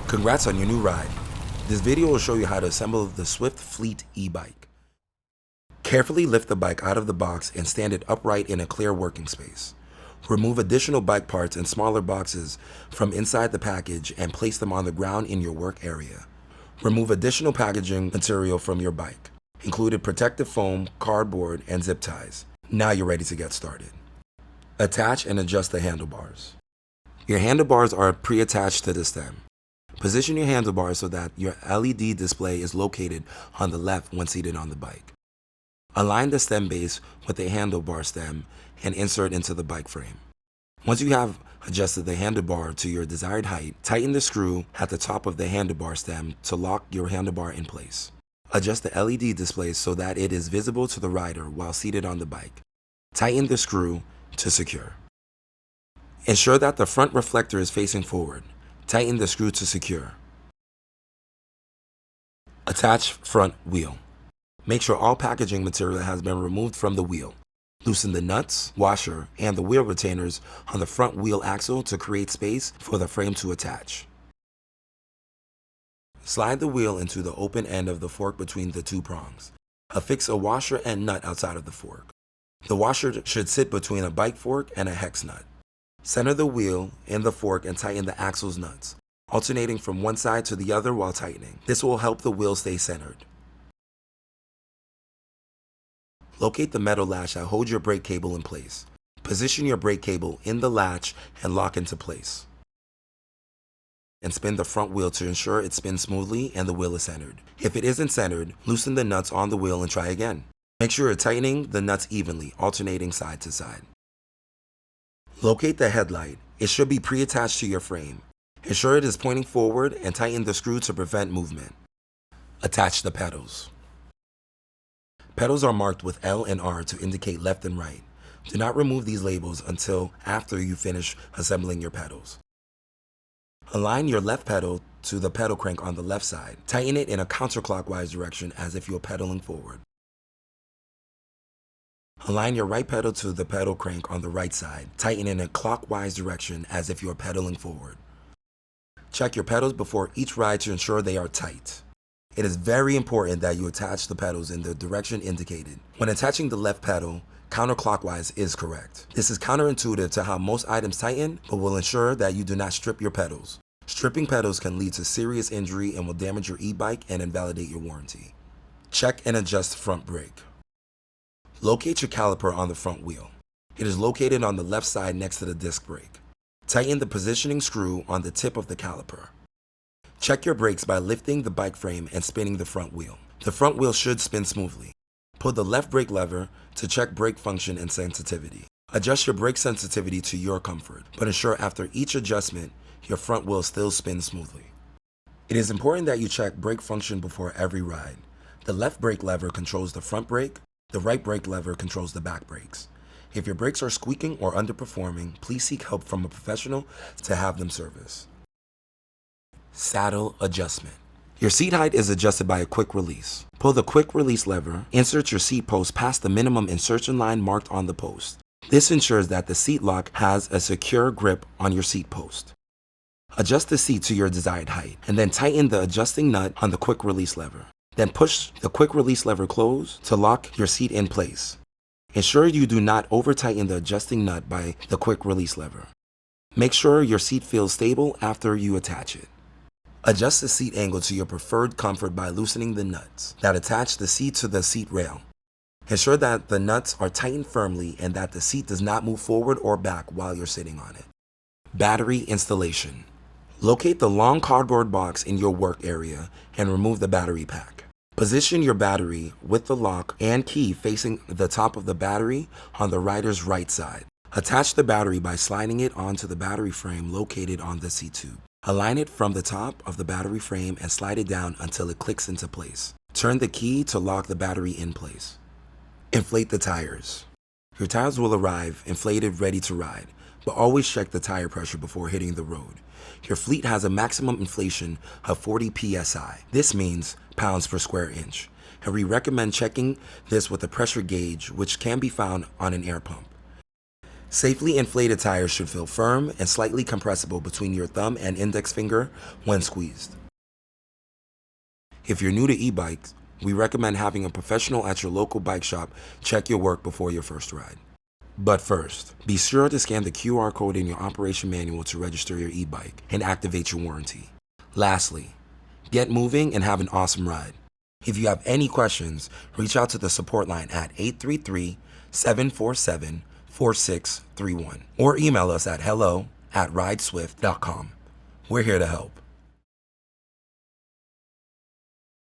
Congrats on your new ride. This video will show you how to assemble the SWFT Fleet e-bike. Carefully lift the bike out of the box and stand it upright in a clear working space. Remove additional bike parts and smaller boxes from inside the package and place them on the ground in your work area. Remove additional packaging material from your bike, including protective foam, cardboard, and zip ties. Now you're ready to get started. Attach and adjust the handlebars. Your handlebars are pre-attached to the stem. Position your handlebars so that your LED display is located on the left when seated on the bike. Align the stem base with the handlebar stem and insert into the bike frame. Once you have adjusted the handlebar to your desired height, tighten the screw at the top of the handlebar stem to lock your handlebar in place. Adjust the LED display so that it is visible to the rider while seated on the bike. Tighten the screw to secure. Ensure that the front reflector is facing forward. Tighten the screw to secure. Attach front wheel. Make sure all packaging material has been removed from the wheel. Loosen the nuts, washer, and the wheel retainers on the front wheel axle to create space for the frame to attach. Slide the wheel into the open end of the fork between the two prongs. Affix a washer and nut outside of the fork. The washer should sit between a bike fork and a hex nut. Center the wheel in the fork and tighten the axle's nuts, alternating from one side to the other while tightening. This will help the wheel stay centered. Locate the metal latch that holds your brake cable in place. Position your brake cable in the latch and lock into place. And spin the front wheel to ensure it spins smoothly and the wheel is centered. If it isn't centered, loosen the nuts on the wheel and try again. Make sure you're tightening the nuts evenly, alternating side to side. Locate the headlight. It should be pre-attached to your frame. Ensure it is pointing forward and tighten the screw to prevent movement. Attach the pedals. Pedals are marked with L and R to indicate left and right. Do not remove these labels until after you finish assembling your pedals. Align your left pedal to the pedal crank on the left side. Tighten it in a counterclockwise direction as if you're pedaling forward. Align your right pedal to the pedal crank on the right side. Tighten in a clockwise direction as if you are pedaling forward. Check your pedals before each ride to ensure they are tight. It is very important that you attach the pedals in the direction indicated. When attaching the left pedal, counterclockwise is correct. This is counterintuitive to how most items tighten, but will ensure that you do not strip your pedals. Stripping pedals can lead to serious injury and will damage your e-bike and invalidate your warranty. Check and adjust front brake. Locate your caliper on the front wheel. It is located on the left side next to the disc brake. Tighten the positioning screw on the tip of the caliper. Check your brakes by lifting the bike frame and spinning the front wheel. The front wheel should spin smoothly. Pull the left brake lever to check brake function and sensitivity. Adjust your brake sensitivity to your comfort, but ensure after each adjustment, your front wheel still spins smoothly. It is important that you check brake function before every ride. The left brake lever controls the front brake. The right brake lever controls the back brakes. If your brakes are squeaking or underperforming, please seek help from a professional to have them serviced. Saddle adjustment. Your seat height is adjusted by a quick release. Pull the quick release lever, insert your seat post past the minimum insertion line marked on the post. This ensures that the seat lock has a secure grip on your seat post. Adjust the seat to your desired height, and then tighten the adjusting nut on the quick release lever. Then push the quick release lever close to lock your seat in place. Ensure you do not over-tighten the adjusting nut by the quick release lever. Make sure your seat feels stable after you attach it. Adjust the seat angle to your preferred comfort by loosening the nuts that attach the seat to the seat rail. Ensure that the nuts are tightened firmly and that the seat does not move forward or back while you're sitting on it. Battery installation. Locate the long cardboard box in your work area and remove the battery pack. Position your battery with the lock and key facing the top of the battery on the rider's right side. Attach the battery by sliding it onto the battery frame located on the seat tube. Align it from the top of the battery frame and slide it down until it clicks into place. Turn the key to lock the battery in place. Inflate the tires. Your tires will arrive inflated, ready to ride, but always check the tire pressure before hitting the road. Your Fleet has a maximum inflation of 40 psi. This means pounds per square inch, and we recommend checking this with a pressure gauge, which can be found on an air pump. Safely inflated tires should feel firm and slightly compressible between your thumb and index finger when squeezed. If you're new to e-bikes, we recommend having a professional at your local bike shop check your work before your first ride. But first, be sure to scan the QR code in your operation manual to register your e-bike and activate your warranty. Lastly, get moving and have an awesome ride. If you have any questions, reach out to the support line at 833-747-4631 or email us at hello@rideswift.com. We're here to help.